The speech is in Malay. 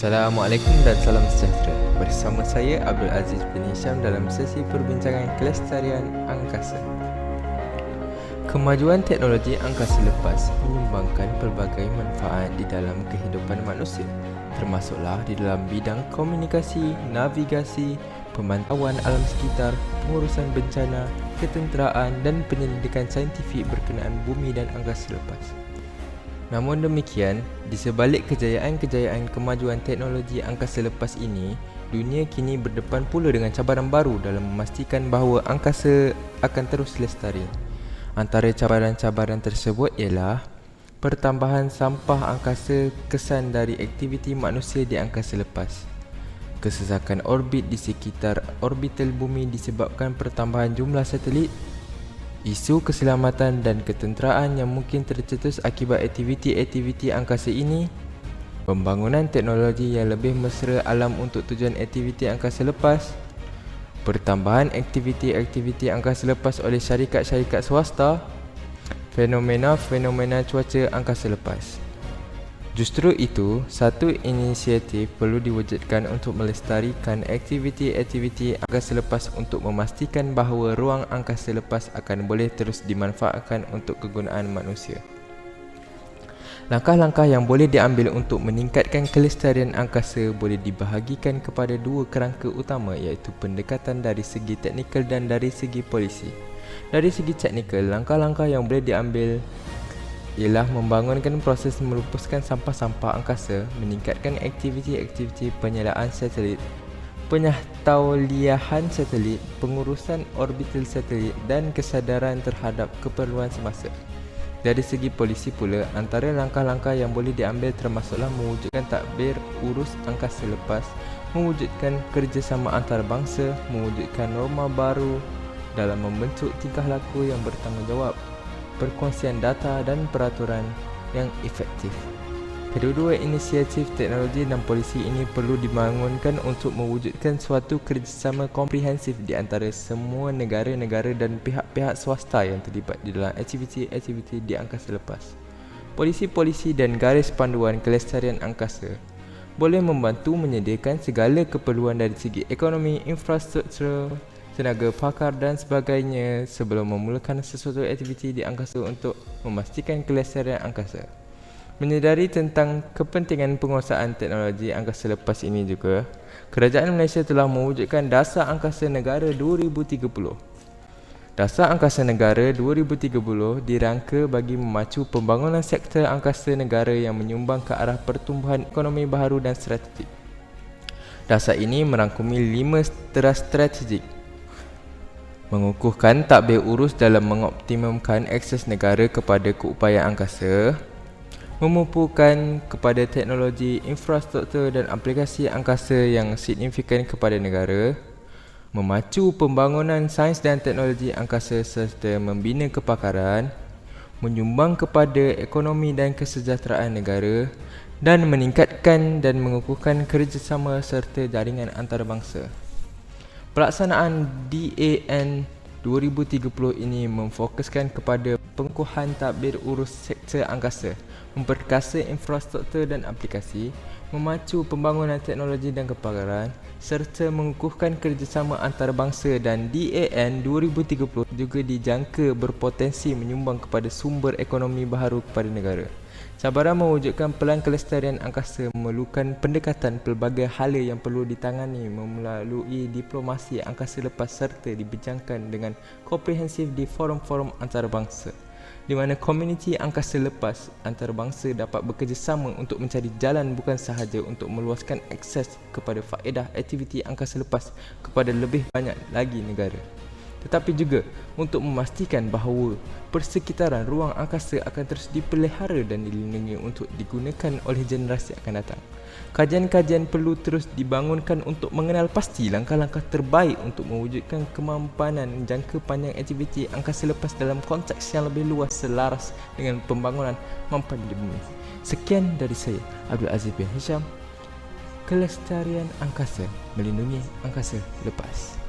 Assalamualaikum dan salam sejahtera. Bersama saya Abdul Aziz bin Hisham dalam sesi perbincangan kelestarian angkasa. Kemajuan teknologi angkasa lepas menyumbangkan pelbagai manfaat di dalam kehidupan manusia, termasuklah di dalam bidang komunikasi, navigasi, pemantauan alam sekitar, pengurusan bencana, ketenteraan dan penyelidikan saintifik berkenaan bumi dan angkasa lepas. Namun demikian, di sebalik kejayaan-kejayaan kemajuan teknologi angkasa lepas ini, dunia kini berdepan pula dengan cabaran baru dalam memastikan bahawa angkasa akan terus lestari. Antara cabaran-cabaran tersebut ialah pertambahan sampah angkasa kesan dari aktiviti manusia di angkasa lepas, kesesakan orbit di sekitar orbital bumi disebabkan pertambahan jumlah satelit, isu keselamatan dan ketenteraan yang mungkin tercetus akibat aktiviti-aktiviti angkasa ini, pembangunan teknologi yang lebih mesra alam untuk tujuan aktiviti angkasa lepas, pertambahan aktiviti-aktiviti angkasa lepas oleh syarikat-syarikat swasta, fenomena-fenomena cuaca angkasa lepas. Justru itu, satu inisiatif perlu diwujudkan untuk melestarikan aktiviti-aktiviti angkasa lepas untuk memastikan bahawa ruang angkasa lepas akan boleh terus dimanfaatkan untuk kegunaan manusia. Langkah-langkah yang boleh diambil untuk meningkatkan kelestarian angkasa boleh dibahagikan kepada dua kerangka utama, iaitu pendekatan dari segi teknikal dan dari segi polisi. Dari segi teknikal, langkah-langkah yang boleh diambil ialah membangunkan proses melupuskan sampah-sampah angkasa, meningkatkan aktiviti-aktiviti penyelaan satelit, penyatauliahan satelit, pengurusan orbital satelit dan kesedaran terhadap keperluan semasa. Dari segi polisi pula, antara langkah-langkah yang boleh diambil termasuklah mewujudkan tadbir urus angkasa lepas, mewujudkan kerjasama antarabangsa, mewujudkan norma baru dalam membentuk tingkah laku yang bertanggungjawab, perkongsian data dan peraturan yang efektif. Kedua-dua inisiatif teknologi dan polisi ini perlu dibangunkan untuk mewujudkan suatu kerjasama komprehensif di antara semua negara-negara dan pihak-pihak swasta yang terlibat di dalam aktiviti-aktiviti di angkasa lepas. Polisi-polisi dan garis panduan kelestarian angkasa boleh membantu menyediakan segala keperluan dari segi ekonomi, infrastruktur, tenaga pakar dan sebagainya sebelum memulakan sesuatu aktiviti di angkasa untuk memastikan kelestarian angkasa. Menyedari tentang kepentingan penguasaan teknologi angkasa lepas ini juga, Kerajaan Malaysia telah mewujudkan Dasar Angkasa Negara 2030. Dasar Angkasa Negara 2030 dirangka bagi memacu pembangunan sektor angkasa negara yang menyumbang ke arah pertumbuhan ekonomi baharu dan strategik. Dasar ini merangkumi 5 teras strategik: mengukuhkan tadbir urus dalam mengoptimumkan akses negara kepada keupayaan angkasa, memupukkan kepada teknologi, infrastruktur dan aplikasi angkasa yang signifikan kepada negara, memacu pembangunan sains dan teknologi angkasa serta membina kepakaran, menyumbang kepada ekonomi dan kesejahteraan negara dan meningkatkan dan mengukuhkan kerjasama serta jaringan antarabangsa. Pelaksanaan DAN 2030 ini memfokuskan kepada pengukuhan tadbir urus sektor angkasa, memperkasa infrastruktur dan aplikasi, memacu pembangunan teknologi dan kepakaran serta mengukuhkan kerjasama antarabangsa. Dan DAN 2030 juga dijangka berpotensi menyumbang kepada sumber ekonomi baharu kepada negara. Cabaran mewujudkan pelan kelestarian angkasa memerlukan pendekatan pelbagai hala yang perlu ditangani melalui diplomasi angkasa lepas serta dibincangkan dengan komprehensif di forum-forum antarabangsa, di mana komuniti angkasa lepas antarabangsa dapat bekerjasama untuk mencari jalan bukan sahaja untuk meluaskan akses kepada faedah aktiviti angkasa lepas kepada lebih banyak lagi negara, tetapi juga untuk memastikan bahawa persekitaran ruang angkasa akan terus dipelihara dan dilindungi untuk digunakan oleh generasi akan datang. Kajian-kajian perlu terus dibangunkan untuk mengenal pasti langkah-langkah terbaik untuk mewujudkan kemampanan jangka panjang aktiviti angkasa lepas dalam konteks yang lebih luas selaras dengan pembangunan mampan di bumi. Sekian dari saya, Abdul Aziz bin Hisham. Kelestarian angkasa, melindungi angkasa lepas.